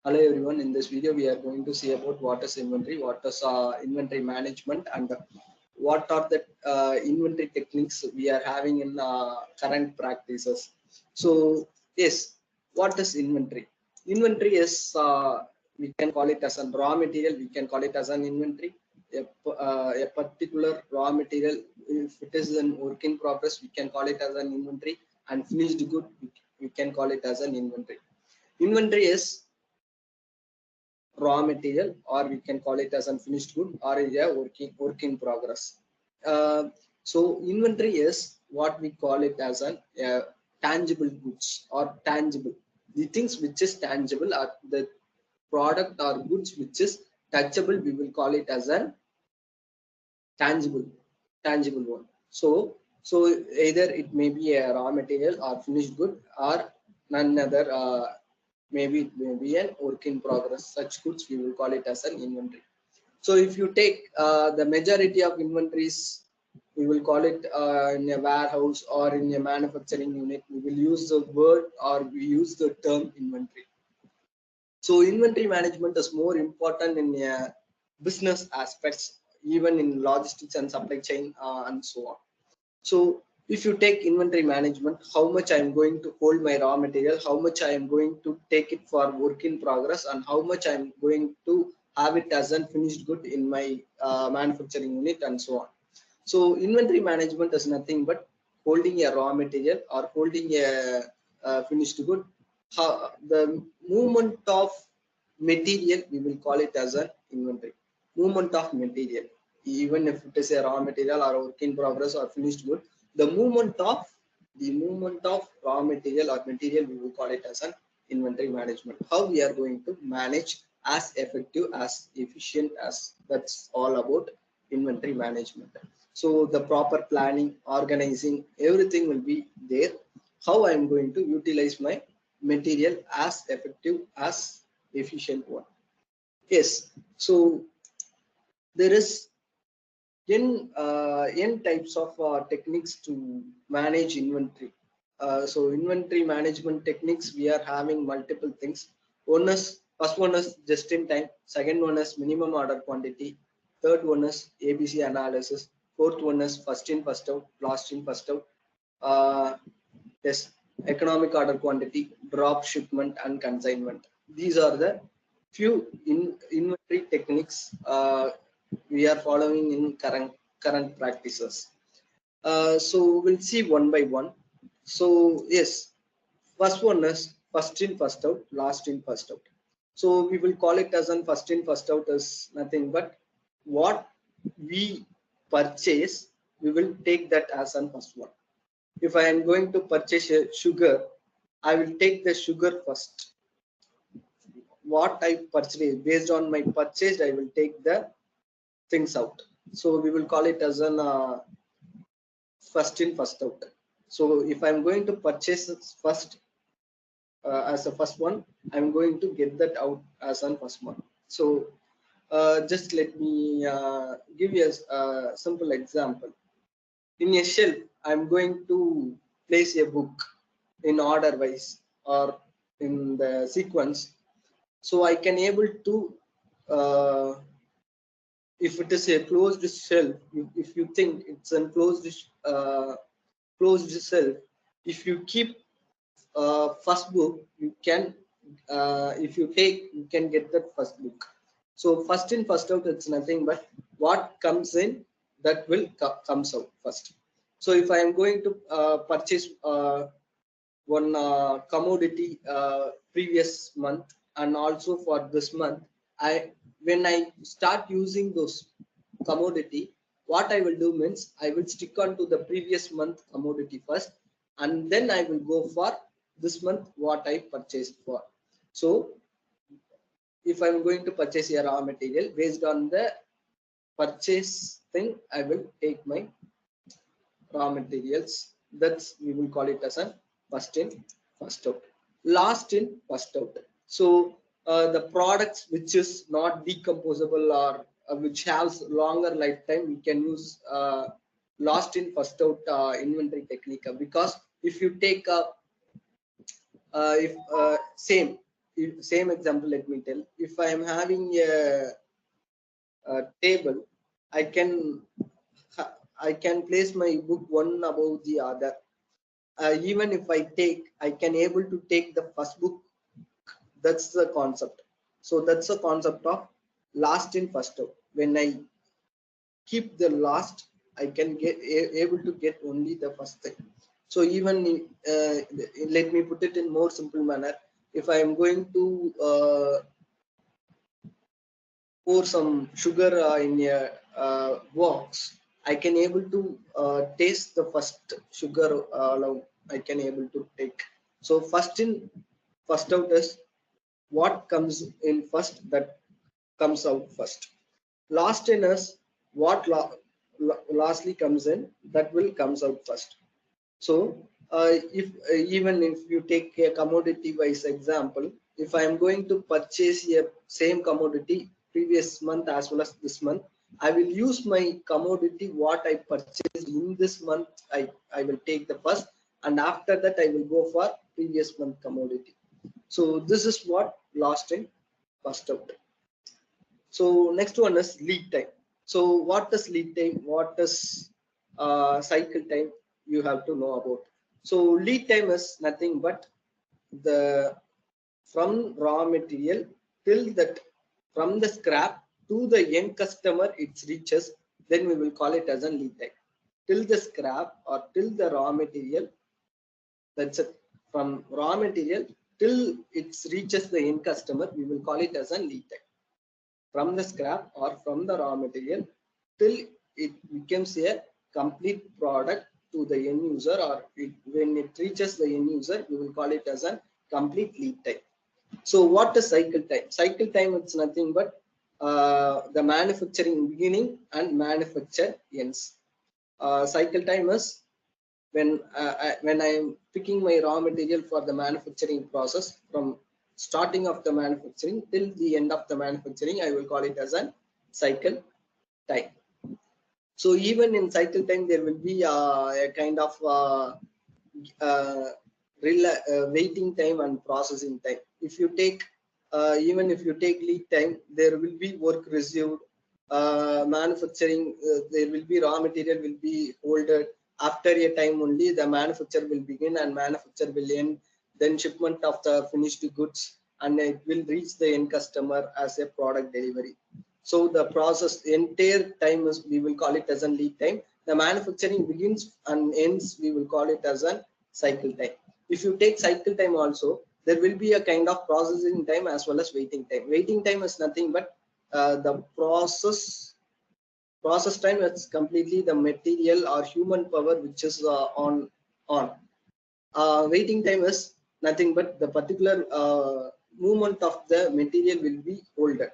Hello everyone. In this video, we are going to see about what is inventory, what is inventory management, and what are the inventory techniques we are having in current practices. So yes, what is inventory? Inventory is we can call it as a raw material. We can call it as an inventory. A particular raw material, if it is in work in progress, we can call it as an inventory, and finished good, we can call it as an inventory. Inventory is raw material, or we can call it as unfinished good, or is a work in progress. So inventory is what we call it as an tangible goods or tangible, the things which is tangible, are the product or goods which is touchable, we will call it as an tangible one. So either it may be a raw material or finished good, or none other, maybe it may be an work in progress. Such goods we will call it as an inventory. So if you take the majority of inventories, we will call it in a warehouse or in a manufacturing unit, we will use the word or we use the term inventory. So inventory management is more important in business aspects, even in logistics and supply chain, and so on. So if you take inventory management, how much I am going to hold my raw material, how much I am going to take it for work in progress, and how much I am going to have it as a finished good in my manufacturing unit, and so on. So inventory management is nothing but holding a raw material or holding a finished good. The movement of material, we will call it as an inventory. Movement of material, even if it is a raw material or work in progress or finished good, the movement of raw material or material, we will call it as an inventory management. How we are going to manage as effective, as efficient as, that's all about inventory management. So the proper planning, organizing, everything will be there. How I am going to utilize my material as effective as efficient one. Yes, so there is n types of techniques to manage inventory. So inventory management techniques, we are having multiple things. First one is just in time, second one is minimum order quantity, third one is ABC analysis, fourth one is first in first out, last in first out, yes, economic order quantity, drop shipment, and consignment. These are the few inventory techniques we are following in current practices. So we'll see one by one. So yes, first one is first in first out, last in first out. So we will call it as an first in first out is nothing but what we purchase, we will take that as an first one. If I am going to purchase a sugar, I will take the sugar first. What I purchase, based on my purchase, I will take the things out. So we will call it as an first in first out. So if I'm going to purchase first, as a first one, I'm going to get that out as an first one. So just let me give you a simple example. In a shelf, I'm going to place a book in order wise or in the sequence. So I can able to, if it is a closed shelf, if you think it's a closed shelf, if you keep first book, you can, if you take, you can get that first book. So first in first out, it's nothing but what comes in, that will comes out first. So if I am going to purchase one commodity previous month and also for this month, when I start using those commodity, what I will do means I will stick on to the previous month commodity first, and then I will go for this month what I purchased for. So if I'm going to purchase a raw material, based on the purchase thing, I will take my raw materials. That's, we will call it as a first in first out, last in first out. So the products which is not decomposable or which has longer lifetime, we can use last in first out inventory technique. Because if you take if same, same example, let me tell. If I am having a table, I can place my book one above the other. Even if I can able to take the first book. That's the concept. So that's the concept of last in first out. When I keep the last, I can get able to get only the first thing. So even let me put it in more simple manner. If I am going to pour some sugar in a box, I can able to taste the first sugar I can able to take. So first in first out is what comes in first, that comes out first. Last in is what lastly comes in, that will comes out first. So if even if you take a commodity wise example, if I am going to purchase a same commodity previous month as well as this month, I will use my commodity what I purchased in this month. I will take the first, and after that I will go for previous month commodity. So this is what last in first out. So next one is lead time. So what is lead time? What is cycle time? You have to know about. So lead time is nothing but the from raw material till that, from the scrap to the end customer it reaches, then we will call it as a lead time. Till the scrap or till the raw material, that's it. From raw material till it reaches the end customer, we will call it as a lead time. From the scrap or from the raw material till it becomes a complete product to the end user, or when it reaches the end user, we will call it as a complete lead time. So what is cycle time? Cycle time, it's nothing but the manufacturing beginning and manufacture ends. Cycle time is when I am picking my raw material for the manufacturing process, from starting of the manufacturing till the end of the manufacturing, I will call it as a cycle time. So even in cycle time, there will be a kind of waiting time and processing time. If you take even if you take lead time, there will be work received, manufacturing, there will be raw material will be holded. After a time only the manufacture will begin and manufacture will end, then shipment of the finished goods, and it will reach the end customer as a product delivery. So the process entire time is, we will call it as a lead time. The manufacturing begins and ends, we will call it as a cycle time. If you take cycle time also, there will be a kind of processing time as well as waiting time. Waiting time is nothing but the process time is completely the material or human power which is on. Waiting time is nothing but the particular movement of the material will be holded.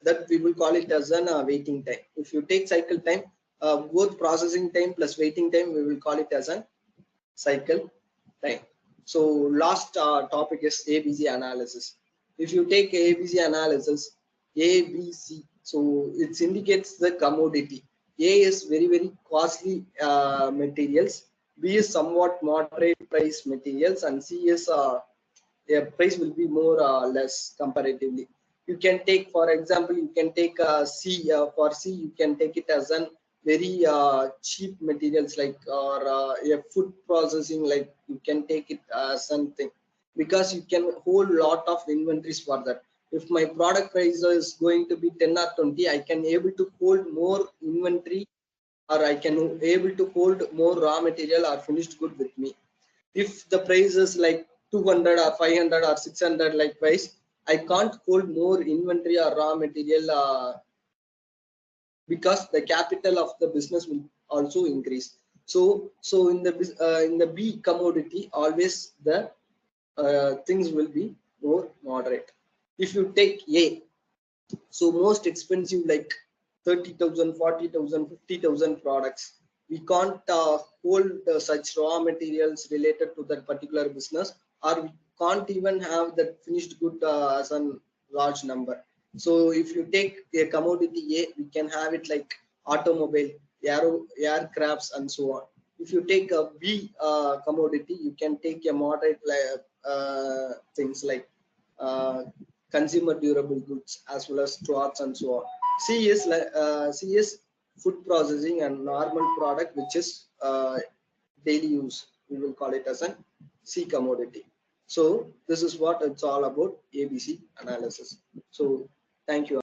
That we will call it as an waiting time. If you take cycle time, both processing time plus waiting time, we will call it as a cycle time. So last topic is ABC analysis. If you take ABC analysis, ABC, so it indicates the commodity. A is very costly materials, B is somewhat moderate price materials, and C is their price will be more or less comparatively. You can take, for example, you can take C. For C, you can take it as an very cheap materials, like or a food processing, like you can take it as something, because you can hold lot of inventories for that. If my product price is going to be 10 or 20, I can able to hold more inventory, or I can able to hold more raw material or finished good with me. If the price is like 200 or 500 or 600 like price, I can't hold more inventory or raw material because the capital of the business will also increase. So in the B commodity, always the things will be more moderate. If you take A, so most expensive, like 30,000, 40,000, 50,000 products, we can't hold such raw materials related to that particular business, or we can't even have that finished good as a large number. So if you take a commodity A, we can have it like automobile, aircrafts, and so on. If you take a B commodity, you can take a moderate things like consumer durable goods as well as clothes and so on. C is food processing and normal product, which is daily use. We will call it as a C commodity. So this is what it's all about, ABC analysis. So thank you.